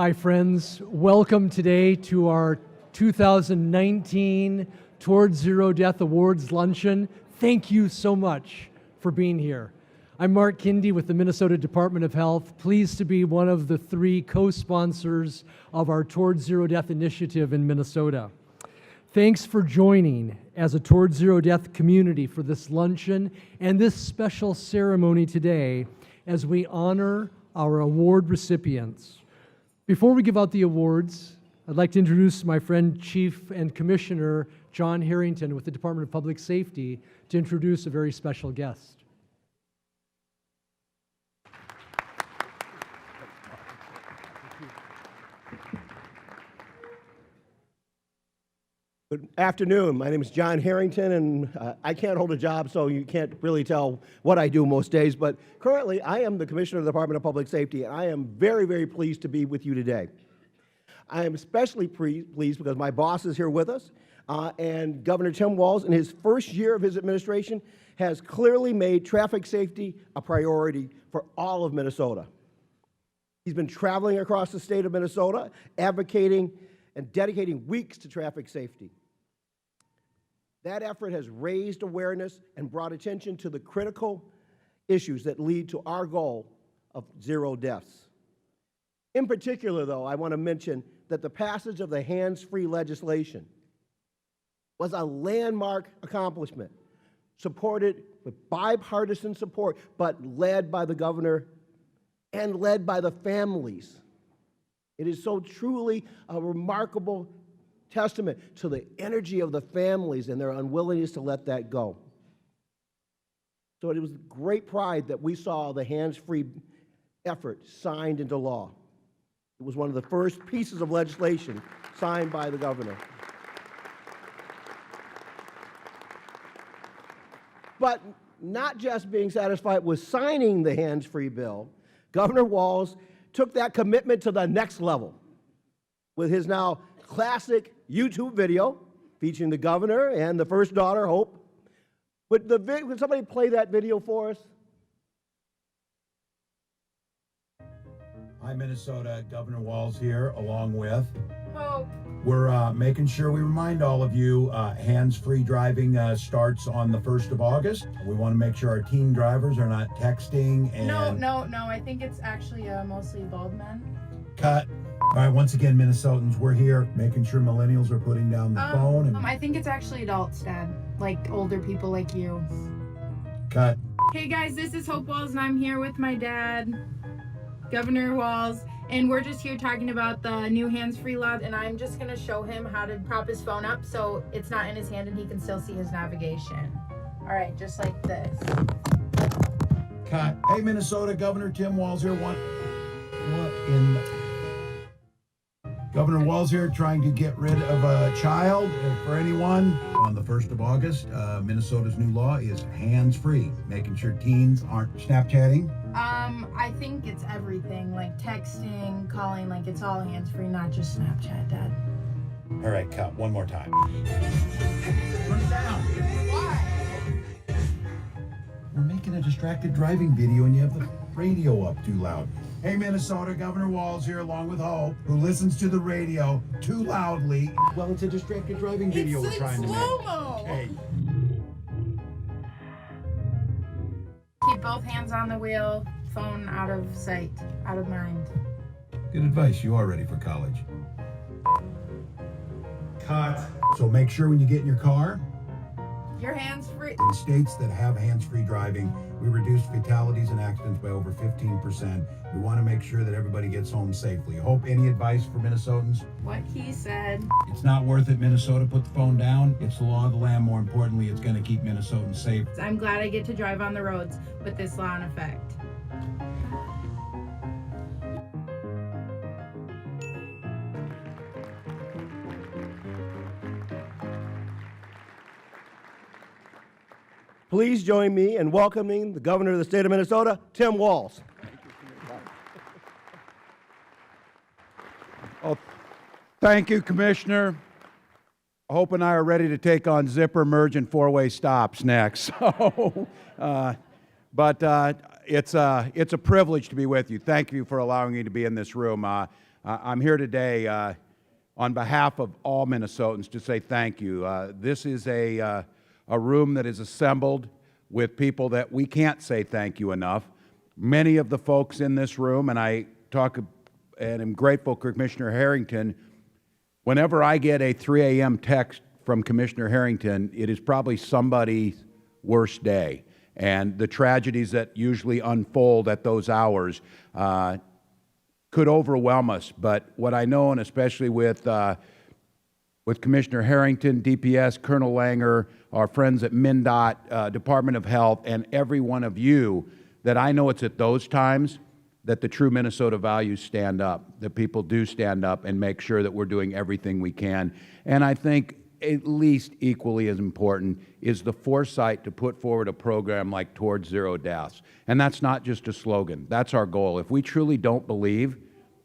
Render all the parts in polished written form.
Hi, friends. Welcome today to our 2019 Towards Zero Death Awards Luncheon. Thank you so much for being here. I'm Mark Kindy with the Minnesota Department of Health, pleased to be one of the 3 co-sponsors of our Towards Zero Death initiative in Minnesota. Thanks for joining as a Towards Zero Death community for this luncheon and this special ceremony today as we honor our award recipients. Before we give out the awards, I'd like to introduce my friend, Chief and Commissioner John Harrington with the Department of Public Safety to introduce a very special guest. Good afternoon. My name is John Harrington, and I can't hold a job, so you can't really tell what I do most days. But currently, I am the Commissioner of the Department of Public Safety, and I am very, very pleased to be with you today. I am especially pleased because my boss is here with us, and Governor Tim Walz, in his first year of his administration, has clearly made traffic safety a priority for all of Minnesota. He's been traveling across the state of Minnesota, advocating and dedicating weeks to traffic safety. That effort has raised awareness and brought attention to the critical issues that lead to our goal of 0 deaths. In particular, though, I want to mention that the passage of the hands-free legislation was a landmark accomplishment, supported with bipartisan support, but led by the governor and led by the families. It is so truly a remarkable testament to the energy of the families and their unwillingness to let that go. So it was with great pride that we saw the hands-free effort signed into law. It was one of the first pieces of legislation signed by the governor. But not just being satisfied with signing the hands-free bill, Governor Walz took that commitment to the next level with his now classic YouTube video featuring the governor and the first daughter, Hope. Would somebody play that video for us? Hi, Minnesota. Governor Walz here, along with Hope. We're making sure we remind all of you hands-free driving starts on the 1st of August. We want to make sure our teen drivers are not texting and... No. I think it's actually mostly bald men. Cut. All right, once again, Minnesotans, we're here making sure millennials are putting down the phone and... I think it's actually adults, Dad. Like older people like you. Cut. Hey guys, this is Hope Walz and I'm here with my dad, Governor Walz. And we're just here talking about the new hands-free law, and I'm just gonna show him how to prop his phone up so it's not in his hand and he can still see his navigation. All right, just like this. Cut. Hey, Minnesota, Governor Tim Walz here. What in the... Governor Walz here trying to get rid of a child for anyone. On the 1st of August, Minnesota's new law is hands-free, making sure teens aren't Snapchatting. I think it's everything, like texting, calling, like it's all hands-free, not just Snapchat, Dad. All right, cut. One more time. Turn it down. Why? We're making a distracted driving video and you have the radio up too loud. Hey, Minnesota, Governor Walz here along with Hope, who listens to the radio too loudly. Well, it's a distracted driving video we're trying to make. slow-mo. Okay. Keep both hands on the wheel, phone out of sight, out of mind. Good advice. You are ready for college. Cut. So make sure when you get in your car, Your hands free. in states that have hands-free driving, we reduce fatalities and accidents by over 15%. We want to make sure that everybody gets home safely. Hope, any advice for Minnesotans? What he said. It's not worth it, Minnesota. Put the phone down. It's the law of the land. More importantly, it's going to keep Minnesotans safe. I'm glad I get to drive on the roads with this law in effect. Please join me in welcoming the governor of the state of Minnesota, Tim Walz. Oh, thank you, Commissioner. Hope and I are ready to take on zipper, merge, and four-way stops next. So, it's a privilege to be with you. Thank you for allowing me to be in this room. I'm here today on behalf of all Minnesotans to say thank you. This is a room that is assembled with people that we can't say thank you enough. Many of the folks in this room, and I talk and am grateful for Commissioner Harrington. Whenever I get a 3 a.m. text from Commissioner Harrington, it is probably somebody's worst day. And the tragedies that usually unfold at those hours could overwhelm us. But what I know, and especially with Commissioner Harrington, DPS, Colonel Langer, our friends at MnDOT, Department of Health, and every one of you, that I know it's at those times that the true Minnesota values stand up, that people do stand up and make sure that we're doing everything we can. And I think at least equally as important is the foresight to put forward a program like Towards Zero Deaths. And that's not just a slogan. That's our goal. If we truly don't believe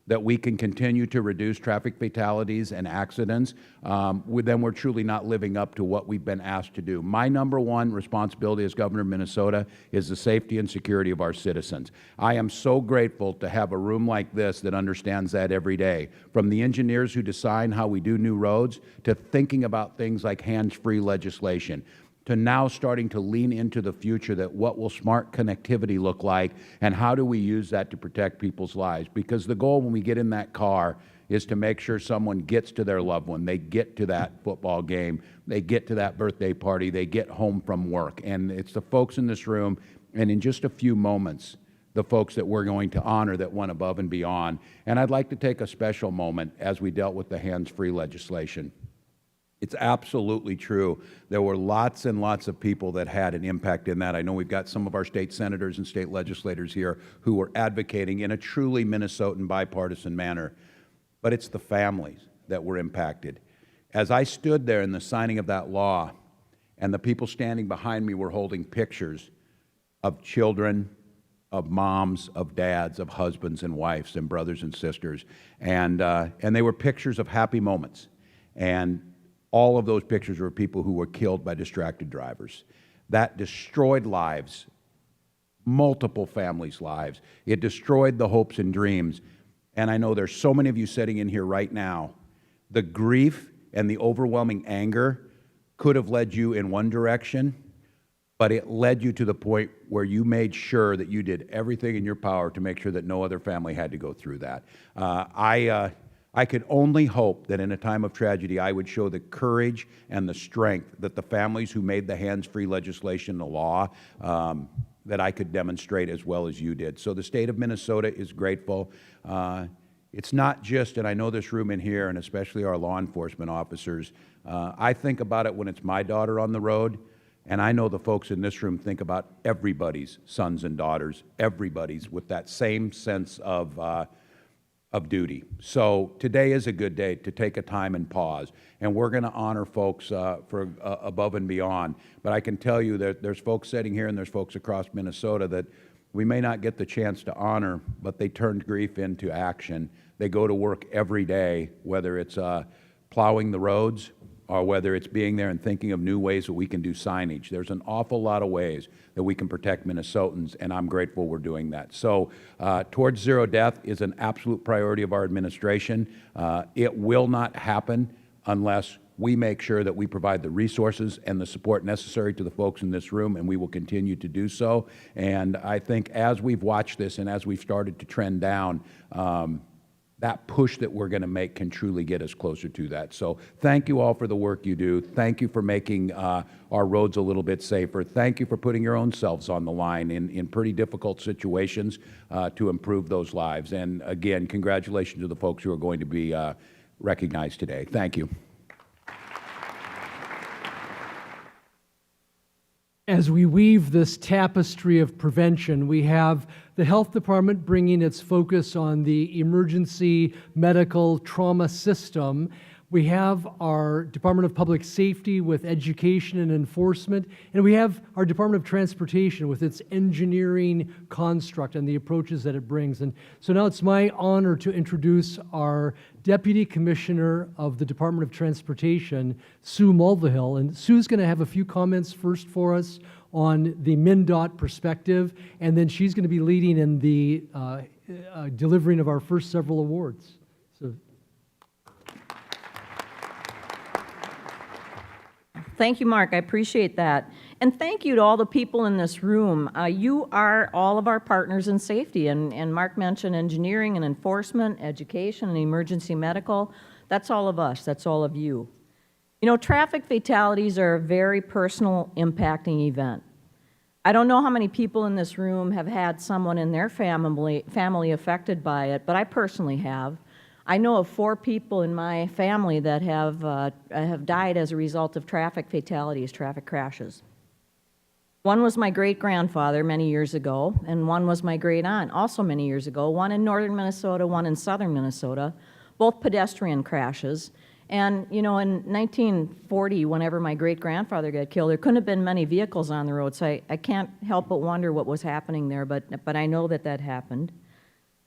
that we can continue to reduce traffic fatalities and accidents, then we're truly not living up to what we've been asked to do. My number one responsibility as governor of Minnesota is the safety and security of our citizens. I am so grateful to have a room like this that understands that every day. From the engineers who design how we do new roads, to thinking about things like hands-free legislation, to now starting to lean into the future, that what will smart connectivity look like and how do we use that to protect people's lives. Because the goal when we get in that car is to make sure someone gets to their loved one, they get to that football game, they get to that birthday party, they get home from work. And it's the folks in this room, and in just a few moments, the folks that we're going to honor that went above and beyond. And I'd like to take a special moment as we dealt with the hands-free legislation. It's absolutely true. There were lots and lots of people that had an impact in that. I know we've got some of our state senators and state legislators here who were advocating in a truly Minnesotan bipartisan manner. But it's the families that were impacted. As I stood there in the signing of that law, and the people standing behind me were holding pictures of children, of moms, of dads, of husbands and wives and brothers and sisters, and they were pictures of happy moments. And all of those pictures were people who were killed by distracted drivers. That destroyed lives, multiple families' lives. It destroyed the hopes and dreams. And I know there's so many of you sitting in here right now. The grief and the overwhelming anger could have led you in one direction, but it led you to the point where you made sure that you did everything in your power to make sure that no other family had to go through that. I could only hope that in a time of tragedy, I would show the courage and the strength that the families who made the hands-free legislation the law, that I could demonstrate as well as you did. So the state of Minnesota is grateful. It's not just, and I know this room in here, and especially our law enforcement officers, I think about it when it's my daughter on the road, and I know the folks in this room think about everybody's sons and daughters, everybody's, with that same sense of duty. So today is a good day to take a time and pause, and we're going to honor folks for above and beyond. But I can tell you that there's folks sitting here and there's folks across Minnesota that we may not get the chance to honor, but they turned grief into action. They go to work every day, whether it's plowing the roads or whether it's being there and thinking of new ways that we can do signage. There's an awful lot of ways that we can protect Minnesotans, and I'm grateful we're doing that. So Towards Zero Death is an absolute priority of our administration. It will not happen unless we make sure that we provide the resources and the support necessary to the folks in this room, and we will continue to do so. And I think as we've watched this and as we've started to trend down, that push that we're going to make can truly get us closer to that. So thank you all for the work you do. Thank you for making our roads a little bit safer. Thank you for putting your own selves on the line in pretty difficult situations to improve those lives. And again, congratulations to the folks who are going to be recognized today. Thank you. As we weave this tapestry of prevention, we have the health department bringing its focus on the emergency medical trauma system. We have our Department of Public Safety with education and enforcement, and we have our Department of Transportation with its engineering construct and the approaches that it brings. And so now it's my honor to introduce our Deputy Commissioner of the Department of Transportation, Sue Mulvihill. And Sue's going to have a few comments first for us on the MnDOT perspective, and then she's going to be leading in the delivering of our first several awards. So. Thank you, Mark. I appreciate that. And thank you to all the people in this room. You are all of our partners in safety. And Mark mentioned engineering and enforcement, education and emergency medical. That's all of us. That's all of you. You know, traffic fatalities are a very personal, impacting event. I don't know how many people in this room have had someone in their family affected by it, but I personally have. I know of 4 people in my family that have died as a result of traffic fatalities, traffic crashes. One was my great-grandfather many years ago, and one was my great-aunt also many years ago, one in northern Minnesota, one in southern Minnesota, both pedestrian crashes. And, you know, in 1940, whenever my great-grandfather got killed, there couldn't have been many vehicles on the road, so I can't help but wonder what was happening there, but I know that happened.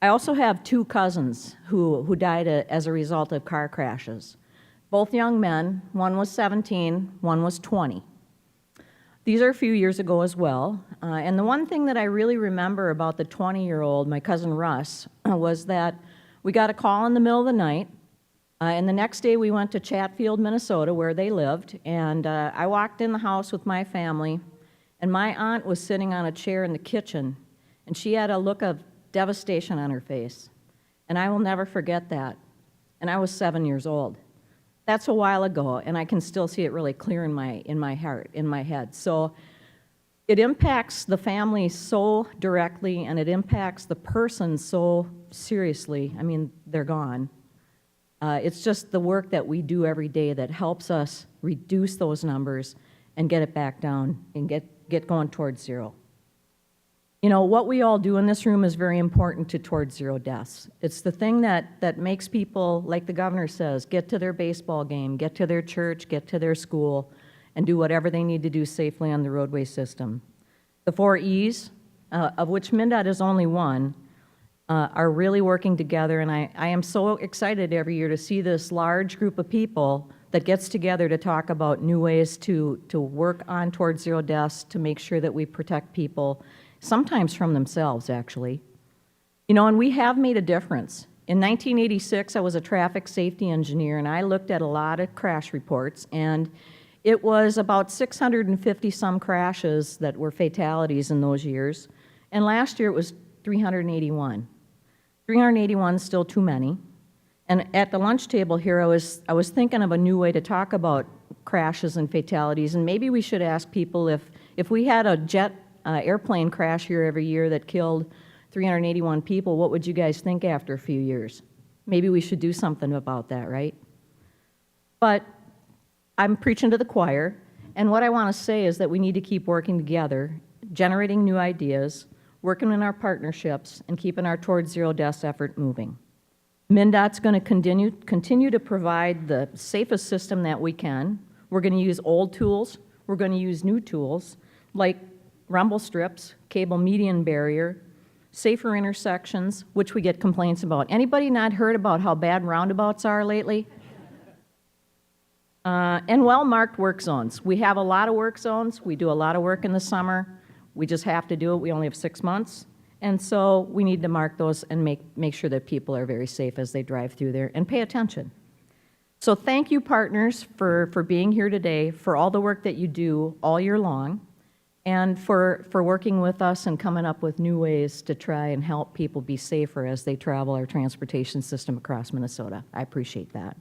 I also have 2 cousins who died as a result of car crashes. Both young men, one was 17, one was 20. These are a few years ago as well, and the one thing that I really remember about the 20-year-old, my cousin Russ, was that we got a call in the middle of the night, and the next day we went to Chatfield, Minnesota, where they lived, and I walked in the house with my family, and my aunt was sitting on a chair in the kitchen, and she had a look of devastation on her face, and I will never forget that. And I was 7 years old. That's a while ago, and I can still see it really clear in my heart, in my head. So it impacts the family so directly, and it impacts the person so seriously. I mean, they're gone. It's just the work that we do every day that helps us reduce those numbers and get it back down and get going towards zero. You know, what we all do in this room is very important to towards zero deaths. It's the thing that makes people, like the governor says, get to their baseball game, get to their church, get to their school, and do whatever they need to do safely on the roadway system. The 4 E's, of which MnDOT is only one, are really working together, and I am so excited every year to see this large group of people that gets together to talk about new ways to work on towards zero deaths, to make sure that we protect people, sometimes from themselves, actually. You know, and we have made a difference. In 1986, I was a traffic safety engineer, and I looked at a lot of crash reports, and it was about 650-some crashes that were fatalities in those years, and last year it was 381. 381 is still too many. And at the lunch table here, I was thinking of a new way to talk about crashes and fatalities, and maybe we should ask people if we had a airplane crash here every year that killed 381 people, what would you guys think after a few years? Maybe we should do something about that, right? But I'm preaching to the choir, and what I want to say is that we need to keep working together, generating new ideas, working in our partnerships, and keeping our towards zero deaths effort moving. MnDOT's going to continue to provide the safest system that we can. We're going to use old tools. We're going to use new tools like rumble strips, cable median barrier, safer intersections, which we get complaints about. Anybody not heard about how bad roundabouts are lately? And well-marked work zones. We have a lot of work zones. We do a lot of work in the summer. We just have to do it. We only have 6 months. And so we need to mark those and make sure that people are very safe as they drive through there and pay attention. So thank you, partners, for being here today, for all the work that you do all year long, and for working with us and coming up with new ways to try and help people be safer as they travel our transportation system across Minnesota. I appreciate that.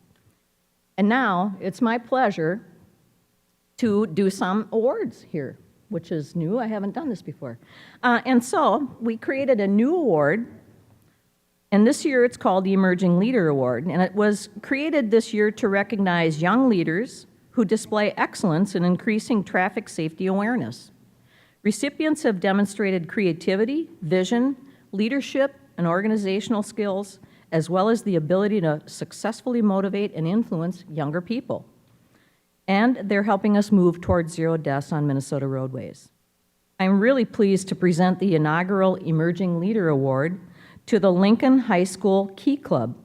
And now it's my pleasure to do some awards here, which is new. I haven't done this before. And so we created a new award, and this year it's called the Emerging Leader Award, and it was created this year to recognize young leaders who display excellence in increasing traffic safety awareness. Recipients have demonstrated creativity, vision, leadership, and organizational skills, as well as the ability to successfully motivate and influence younger people. And they're helping us move towards zero deaths on Minnesota roadways. I'm really pleased to present the inaugural Emerging Leader Award to the Lincoln High School Key Club,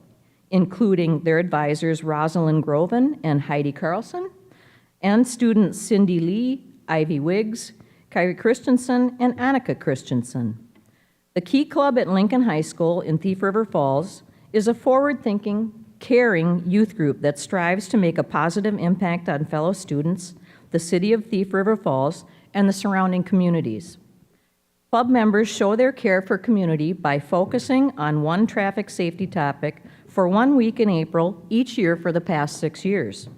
including their advisors Rosalind Groven and Heidi Carlson, and students Cindy Lee, Ivy Wiggs, Kyrie Christensen, and Annika Christensen. The Key Club at Lincoln High School in Thief River Falls is a forward-thinking, caring youth group that strives to make a positive impact on fellow students, the city of Thief River Falls, and the surrounding communities. Club members show their care for community by focusing on one traffic safety topic for 1 week in April each year for the past 6 years.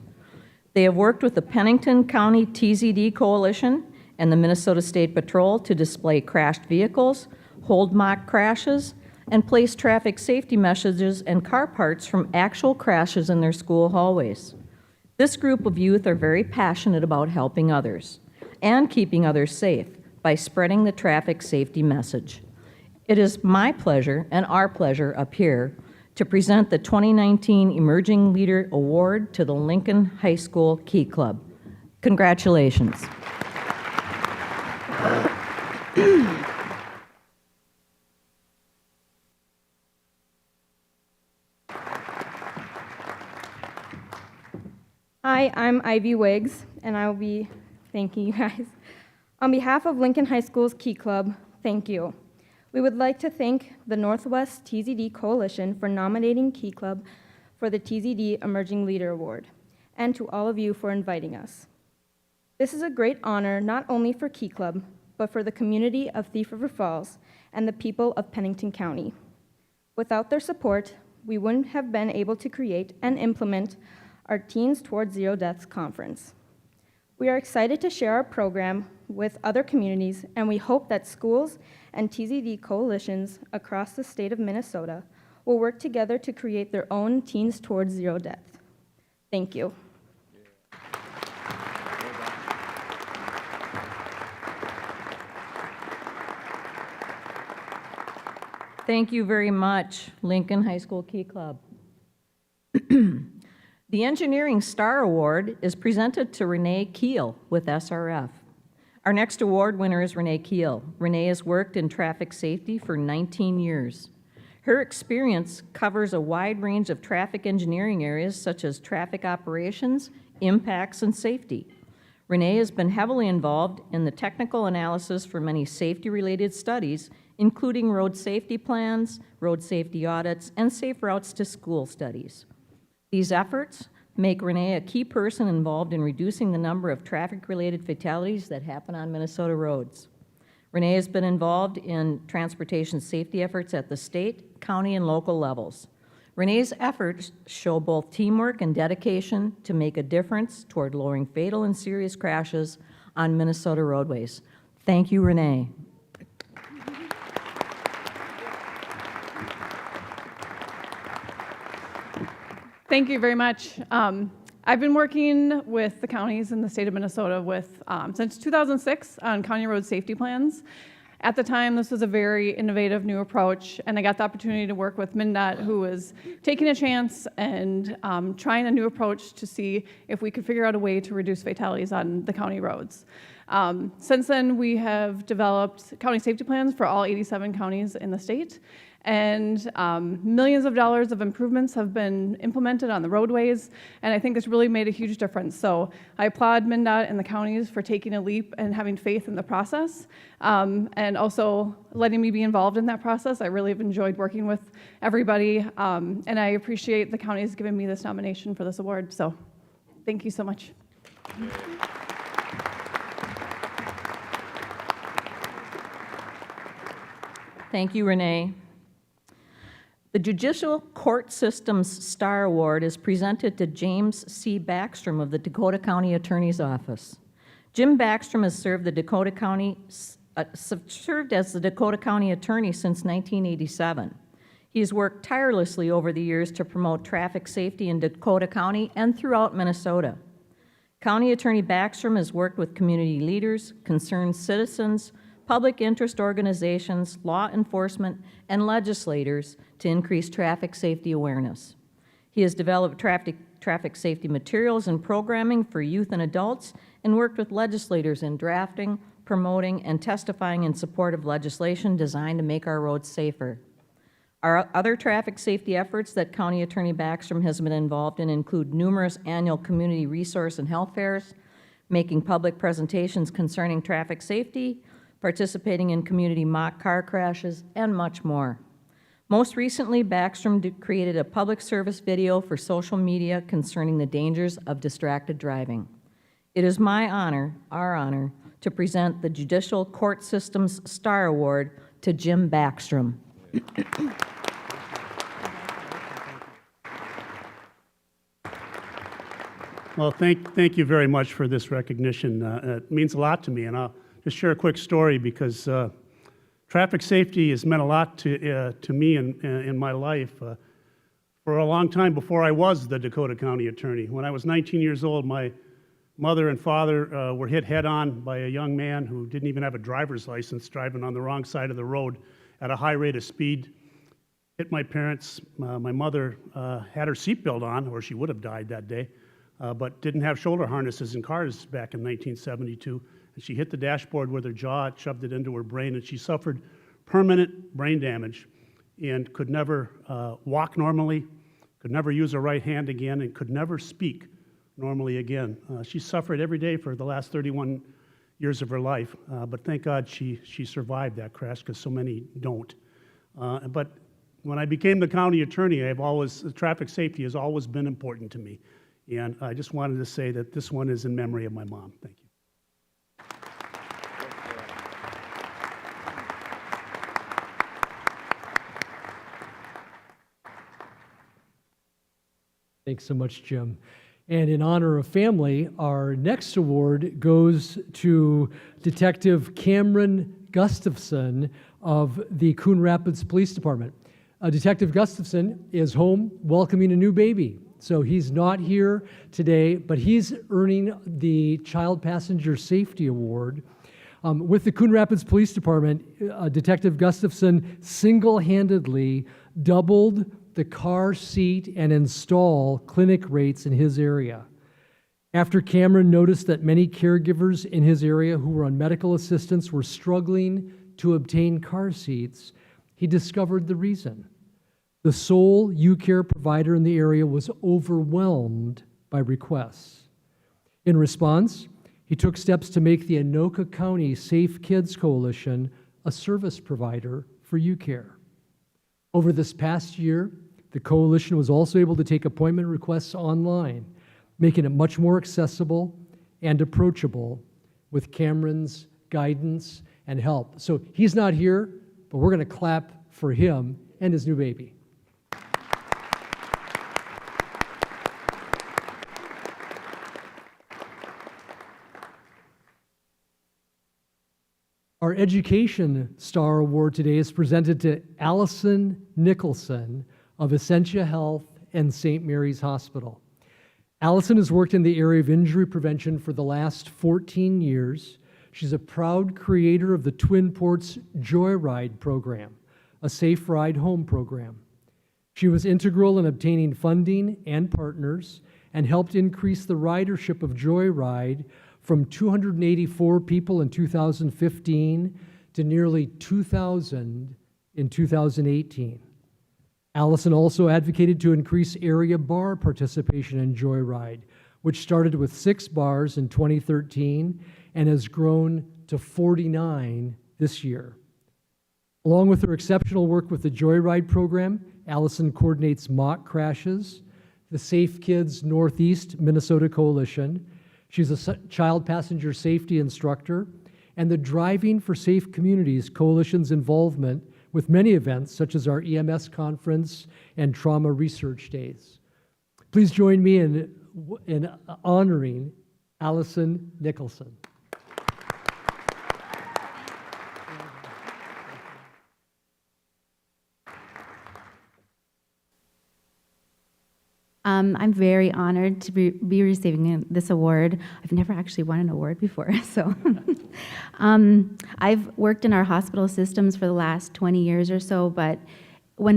They have worked with the Pennington County TZD Coalition and the Minnesota State Patrol to display crashed vehicles, hold mock crashes, and place traffic safety messages and car parts from actual crashes in their school hallways. This group of youth are very passionate about helping others and keeping others safe by spreading the traffic safety message. It is my pleasure and our pleasure up here to present the 2019 Emerging Leader Award to the Lincoln High School Key Club. Congratulations. Hi, I'm Ivy Wiggs, and I will be thanking you guys. On behalf of Lincoln High School's Key Club, thank you. We would like to thank the Northwest TZD Coalition for nominating Key Club for the TZD Emerging Leader Award, and to all of you for inviting us. This is a great honor not only for Key Club, but for the community of Thief River Falls and the people of Pennington County. Without their support, we wouldn't have been able to create and implement our Teens Towards Zero Deaths conference. We are excited to share our program with other communities, and we hope that schools and TZD coalitions across the state of Minnesota will work together to create their own Teens Towards Zero Death. Thank you. Thank you very much, Lincoln High School Key Club. The Engineering Star Award is presented to Renee Keel with SRF. Our next award winner is Renee Keel. Renee has worked in traffic safety for 19 years. Her experience covers a wide range of traffic engineering areas such as traffic operations, impacts, and safety. Renee has been heavily involved in the technical analysis for many safety-related studies, including road safety plans, road safety audits, and safe routes to school studies. These efforts make Renee a key person involved in reducing the number of traffic-related fatalities that happen on Minnesota roads. Renee has been involved in transportation safety efforts at the state, county, and local levels. Renee's efforts show both teamwork and dedication to make a difference toward lowering fatal and serious crashes on Minnesota roadways. Thank you, Renee. Thank you very much. I've been working with the counties in the state of Minnesota since 2006 on county road safety plans. At the time, this was a very innovative new approach, and I got the opportunity to work with MnDOT, who was taking a chance and trying a new approach to see if we could figure out a way to reduce fatalities on the county roads. Since then, we have developed county safety plans for all 87 counties in the state, and millions of dollars of improvements have been implemented on the roadways, and I think it's really made a huge difference. So I applaud MnDOT and the counties for taking a leap and having faith in the process, and also letting me be involved in that process. I really have enjoyed working with everybody, and I appreciate the counties giving me this nomination for this award. So thank you so much. Thank you, Renee. The Judicial Court Systems Star Award is presented to James C. Backstrom of the Dakota County Attorney's Office. Jim Backstrom has served as the Dakota County Attorney since 1987. He has worked tirelessly over the years to promote traffic safety in Dakota County and throughout Minnesota. County Attorney Backstrom has worked with community leaders, concerned citizens, public interest organizations, law enforcement, and legislators to increase traffic safety awareness. He has developed traffic safety materials and programming for youth and adults and worked with legislators in drafting, promoting, and testifying in support of legislation designed to make our roads safer. Our other traffic safety efforts that County Attorney Backstrom has been involved in include numerous annual community resource and health fairs, making public presentations concerning traffic safety, participating in community mock car crashes, and much more. Most recently, Backstrom created a public service video for social media concerning the dangers of distracted driving. It is my honor, our honor, to present the Judicial Court System's Star Award to Jim Backstrom. Well, thank you very much for this recognition. It means a lot to me, and I'll just share a quick story because traffic safety has meant a lot to me in my life. For a long time before I was the Dakota County Attorney. When I was 19 years old, my mother and father were hit head-on by a young man who didn't even have a driver's license, driving on the wrong side of the road at a high rate of speed. Hit my parents. My mother had her seatbelt on, or she would have died that day, but didn't have shoulder harnesses in cars back in 1972. And she hit the dashboard with her jaw, it shoved it into her brain, and she suffered permanent brain damage and could never walk normally, could never use her right hand again, and could never speak normally again. She suffered every day for the last 31 years of her life, but thank God she survived that crash, because so many don't. But when I became the county attorney, traffic safety has always been important to me. And I just wanted to say that this one is in memory of my mom. Thank you. Thanks so much, Jim. And in honor of family, our next award goes to Detective Cameron Gustafson of the Coon Rapids Police Department. Detective Gustafson is home welcoming a new baby. So he's not here today, but he's earning the Child Passenger Safety Award. With the Coon Rapids Police Department, Detective Gustafson single-handedly doubled the car seat and install clinic rates in his area. After Cameron noticed that many caregivers in his area who were on medical assistance were struggling to obtain car seats, he discovered the reason. The sole UCare provider in the area was overwhelmed by requests. In response, he took steps to make the Anoka County Safe Kids Coalition a service provider for UCare. Over this past year, the coalition was also able to take appointment requests online, making it much more accessible and approachable with Cameron's guidance and help. So he's not here, but we're going to clap for him and his new baby. Our Education Star Award today is presented to Allison Nicholson of Essentia Health and St. Mary's Hospital. Allison has worked in the area of injury prevention for the last 14 years. She's a proud creator of the Twin Ports Joyride program, a safe ride home program. She was integral in obtaining funding and partners and helped increase the ridership of Joyride from 284 people in 2015 to nearly 2,000 in 2018. Allison also advocated to increase area bar participation in Joyride, which started with 6 bars in 2013 and has grown to 49 this year. Along with her exceptional work with the Joyride program, Allison coordinates mock crashes, the Safe Kids Northeast Minnesota Coalition. She's a child passenger safety instructor, and the Driving for Safe Communities Coalition's involvement with many events such as our EMS conference and trauma research days. Please join me in honoring Allison Nicholson. I'm very honored to be receiving this award. I've never actually won an award before, so. I've worked in our hospital systems for the last 20 years or so, but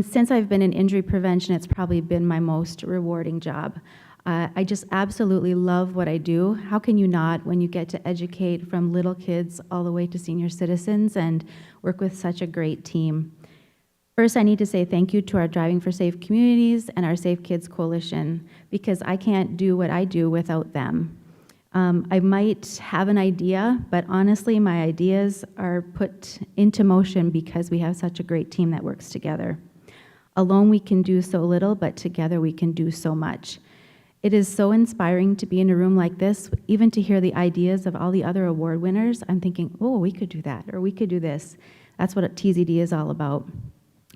since I've been in injury prevention, it's probably been my most rewarding job. I just absolutely love what I do. How can you not when you get to educate from little kids all the way to senior citizens and work with such a great team? First, I need to say thank you to our Driving for Safe Communities and our Safe Kids Coalition, because I can't do what I do without them. I might have an idea, but honestly, my ideas are put into motion because we have such a great team that works together. Alone, we can do so little, but together we can do so much. It is so inspiring to be in a room like this, even to hear the ideas of all the other award winners. I'm thinking, oh, we could do that, or we could do this. That's what TZD is all about.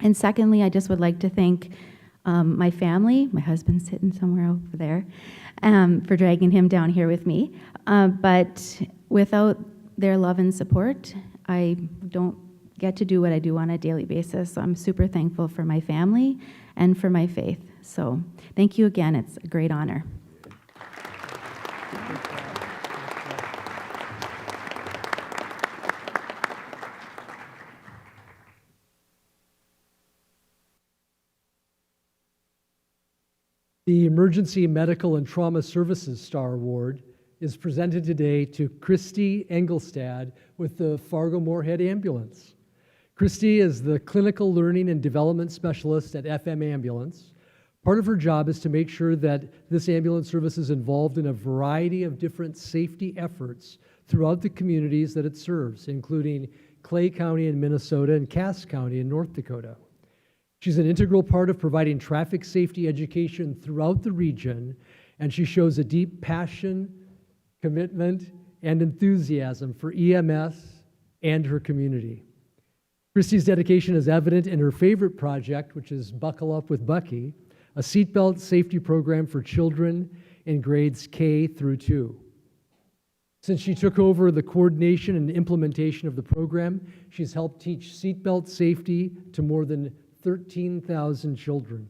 And secondly, I just would like to thank my family, my husband's sitting somewhere over there, for dragging him down here with me. But without their love and support, I don't get to do what I do on a daily basis. So I'm super thankful for my family and for my faith. So thank you again. It's a great honor. The Emergency Medical and Trauma Services Star Award is presented today to Christy Engelstad with the Fargo-Moorhead Ambulance. Christy is the Clinical Learning and Development Specialist at FM Ambulance. Part of her job is to make sure that this ambulance service is involved in a variety of different safety efforts throughout the communities that it serves, including Clay County in Minnesota and Cass County in North Dakota. She's an integral part of providing traffic safety education throughout the region, and she shows a deep passion, commitment, and enthusiasm for EMS and her community. Christy's dedication is evident in her favorite project, which is Buckle Up with Bucky, a seatbelt safety program for children in grades K through 2. Since she took over the coordination and implementation of the program, she's helped teach seatbelt safety to more than 13,000 children.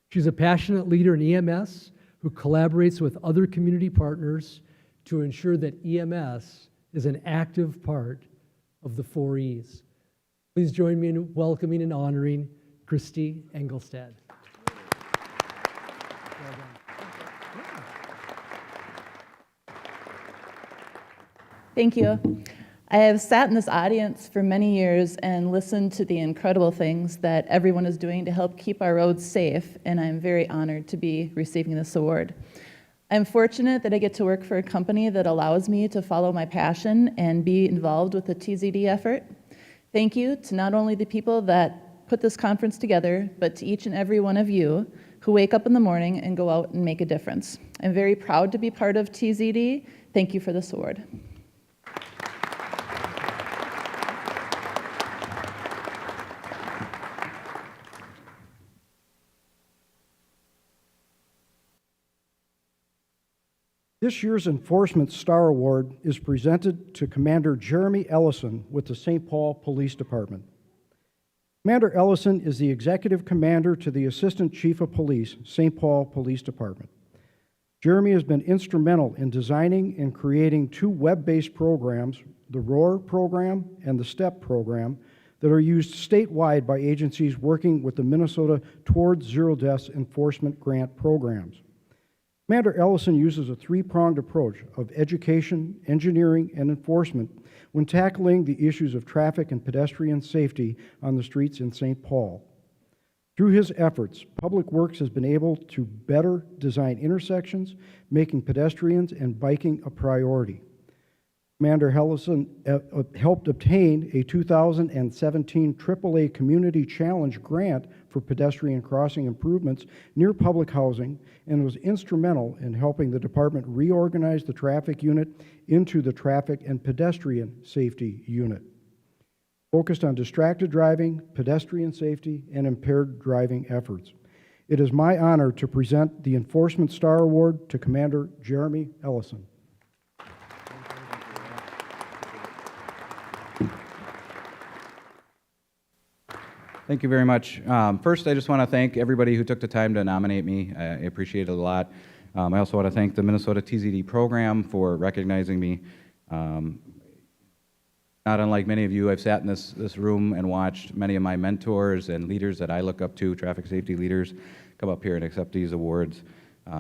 She's a passionate leader in EMS who collaborates with other community partners to ensure that EMS is an active part of the 4 E's. Please join me in welcoming and honoring Christy Engelstad. Thank you. I have sat in this audience for many years and listened to the incredible things that everyone is doing to help keep our roads safe, and I'm very honored to be receiving this award. I'm fortunate that I get to work for a company that allows me to follow my passion and be involved with the TZD effort. Thank you to not only the people that put this conference together, but to each and every one of you who wake up in the morning and go out and make a difference. I'm very proud to be part of TZD. Thank you for this award. This year's Enforcement Star Award is presented to Commander Jeremy Ellison with the St. Paul Police Department. Commander Ellison is the Executive Commander to the Assistant Chief of Police, St. Paul Police Department. Jeremy has been instrumental in designing and creating 2 web-based programs, the ROAR program and the STEP program, that are used statewide by agencies working with the Minnesota Towards Zero Deaths Enforcement Grant programs. Commander Ellison uses a 3-pronged approach of education, engineering, and enforcement when tackling the issues of traffic and pedestrian safety on the streets in St. Paul. Through his efforts, Public Works has been able to better design intersections, making pedestrians and biking a priority. Commander Ellison helped obtain a 2017 AAA Community Challenge grant for pedestrian crossing improvements near public housing and was instrumental in helping the department reorganize the traffic unit into the Traffic and Pedestrian Safety Unit, focused on distracted driving, pedestrian safety, and impaired driving efforts. It is my honor to present the Enforcement Star Award to Commander Jeremy Ellison. Thank you very much. First, I just want to thank everybody who took the time to nominate me. I appreciate it a lot. I also want to thank the Minnesota TZD program for recognizing me. Not unlike many of you, I've sat in this room and watched many of my mentors and leaders that I look up to, traffic safety leaders, come up here and accept these awards.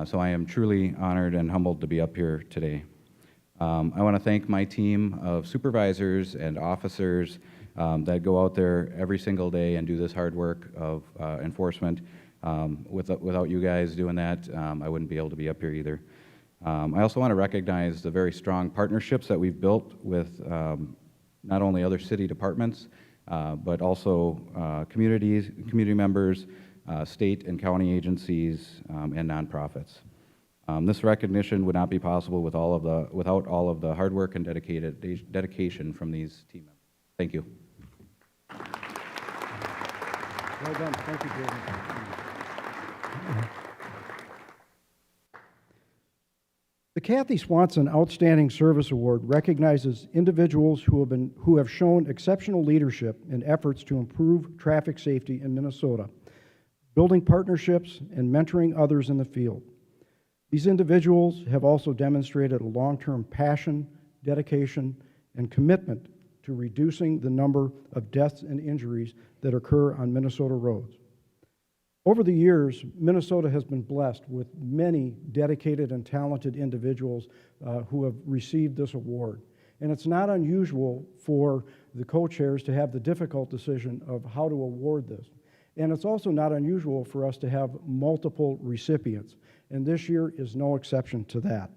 So I am truly honored and humbled to be up here today. I want to thank my team of supervisors and officers that go out there every single day and do this hard work of enforcement. Without you guys doing that, I wouldn't be able to be up here either. I also want to recognize the very strong partnerships that we've built with not only other city departments, but also community members, state and county agencies, and nonprofits. This recognition would not be possible without all of the hard work and dedication from these team members. Thank you. Well done. Thank you, David. The Kathy Swanson Outstanding Service Award recognizes individuals who have shown exceptional leadership in efforts to improve traffic safety in Minnesota, building partnerships and mentoring others in the field. These individuals have also demonstrated a long-term passion, dedication, and commitment to reducing the number of deaths and injuries that occur on Minnesota roads. Over the years, Minnesota has been blessed with many dedicated and talented individuals who have received this award. And it's not unusual for the co-chairs to have the difficult decision of how to award this. And it's also not unusual for us to have multiple recipients. And this year is no exception to that.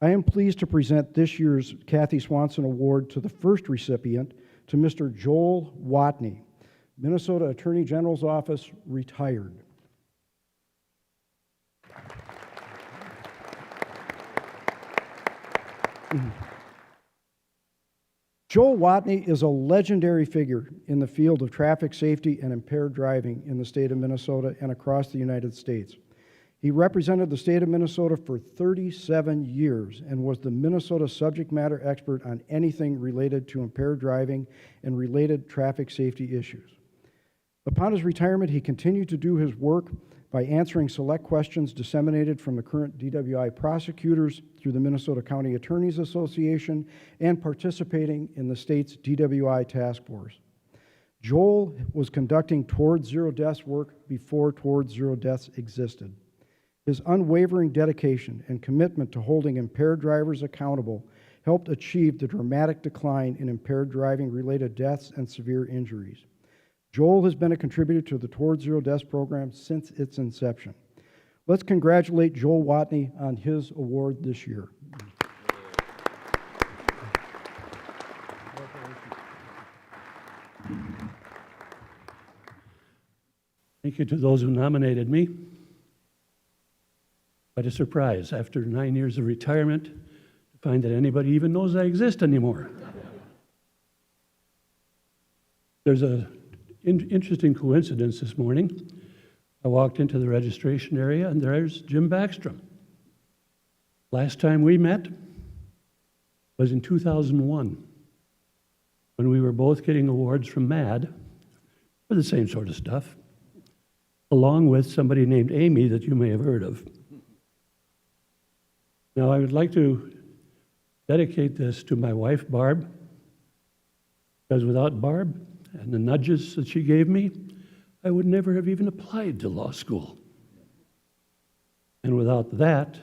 I am pleased to present this year's Kathy Swanson Award to the first recipient, to Mr. Joel Watney, Minnesota Attorney General's Office, retired. Joel Watney is a legendary figure in the field of traffic safety and impaired driving in the state of Minnesota and across the United States. He represented the state of Minnesota for 37 years and was the Minnesota subject matter expert on anything related to impaired driving and related traffic safety issues. Upon his retirement, he continued to do his work by answering select questions disseminated from the current DWI prosecutors through the Minnesota County Attorneys Association and participating in the state's DWI task force. Joel was conducting Towards Zero Deaths work before Towards Zero Deaths existed. His unwavering dedication and commitment to holding impaired drivers accountable helped achieve the dramatic decline in impaired driving-related deaths and severe injuries. Joel has been a contributor to the Towards Zero Deaths program since its inception. Let's congratulate Joel Watney on his award this year. Thank you to those who nominated me. Quite a surprise after 9 years of retirement to find that anybody even knows I exist anymore. There's an interesting coincidence this morning. I walked into the registration area and there's Jim Backstrom. Last time we met was in 2001 when we were both getting awards from MAD for the same sort of stuff, along with somebody named Amy that you may have heard of. Now, I would like to dedicate this to my wife, Barb, because without Barb and the nudges that she gave me, I would never have even applied to law school. And without that,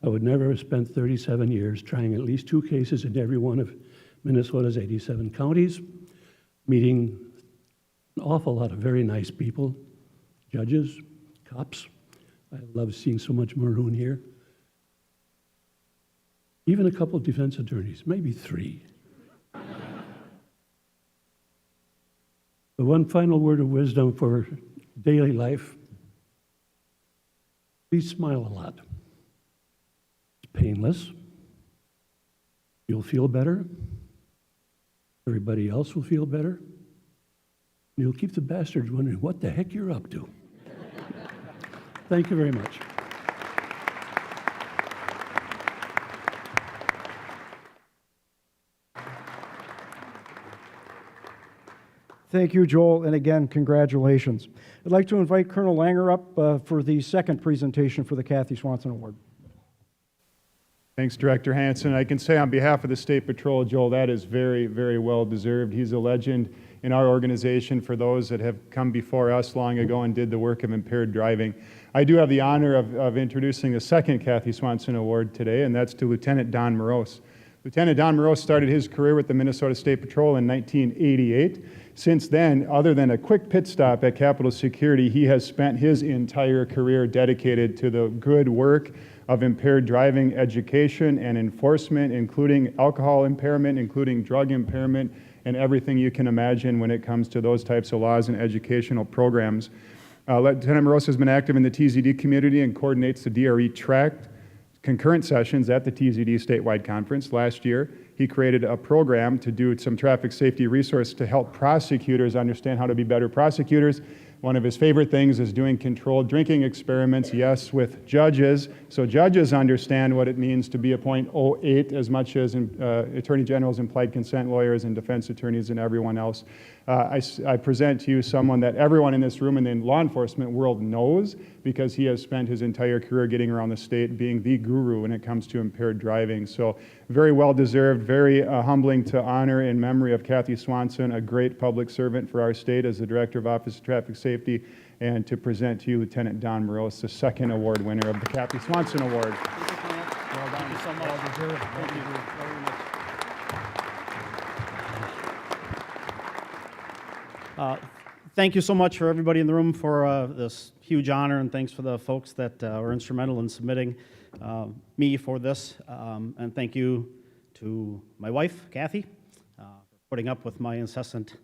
I would never have spent 37 years trying at least 2 cases in every one of Minnesota's 87 counties, meeting an awful lot of very nice people, judges, cops. I love seeing so much maroon here. Even a couple of defense attorneys, maybe 3. The one final word of wisdom for daily life, please smile a lot. It's painless. You'll feel better. Everybody else will feel better. And you'll keep the bastards wondering what the heck you're up to. Thank you very much. Thank you, Joel, and again, congratulations. I'd like to invite Colonel Langer up for the second presentation for the Kathy Swanson Award. Thanks, Director Hanson. I can say on behalf of the State Patrol, Joel, that is very, very well deserved. He's a legend in our organization for those that have come before us long ago and did the work of impaired driving. I do have the honor of introducing the second Kathy Swanson Award today, and that's to Lieutenant Don Murrow. Lieutenant Don Murrow started his career with the Minnesota State Patrol in 1988, Since then, other than a quick pit stop at Capitol Security, he has spent his entire career dedicated to the good work of impaired driving education and enforcement, including alcohol impairment, including drug impairment, and everything you can imagine when it comes to those types of laws and educational programs. Lieutenant Murrow has been active in the TZD community and coordinates the DRE tracked concurrent sessions at the TZD statewide conference. Last year, he created a program to do some traffic safety resource to help prosecutors understand how to be better prosecutors. One of his favorite things is doing controlled drinking experiments, yes, with judges, so judges understand what it means to be a .08 as much as attorney generals, implied consent lawyers, and defense attorneys and everyone else. I present to you someone that everyone in this room and in law enforcement world knows, because he has spent his entire career getting around the state being the guru when it comes to impaired driving. So very well deserved, very humbling to honor in memory of Kathy Swanson, a great public servant for our state as the Director of Office of Traffic Safety, and to present to you Lieutenant Don Murrow, the second award winner of the Kathy Swanson Award. Well done. Thank you so much. Well deserved. Thank you very much. Thank you so much for everybody in the room for this huge honor, and thanks for the folks that were instrumental in submitting me for this. And thank you to my wife, Kathy, for putting up with my incessant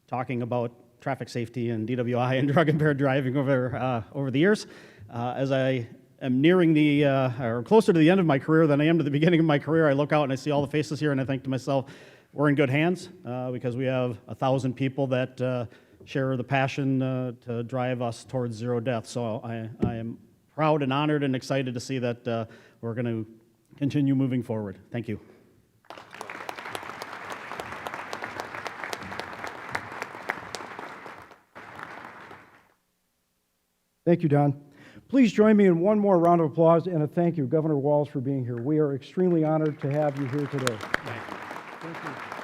talking about traffic safety and DWI and drug-impaired driving over the years. As I am nearing or closer to the end of my career than I am to the beginning of my career, I look out and I see all the faces here, and I think to myself, we're in good hands because we have 1,000 people that share the passion to drive us towards zero death. So I am proud and honored and excited to see that we're going to continue moving forward. Thank you. Thank you, Don. Please join me in one more round of applause and a thank you, Governor Walz, for being here. We are extremely honored to have you here today. Thank you.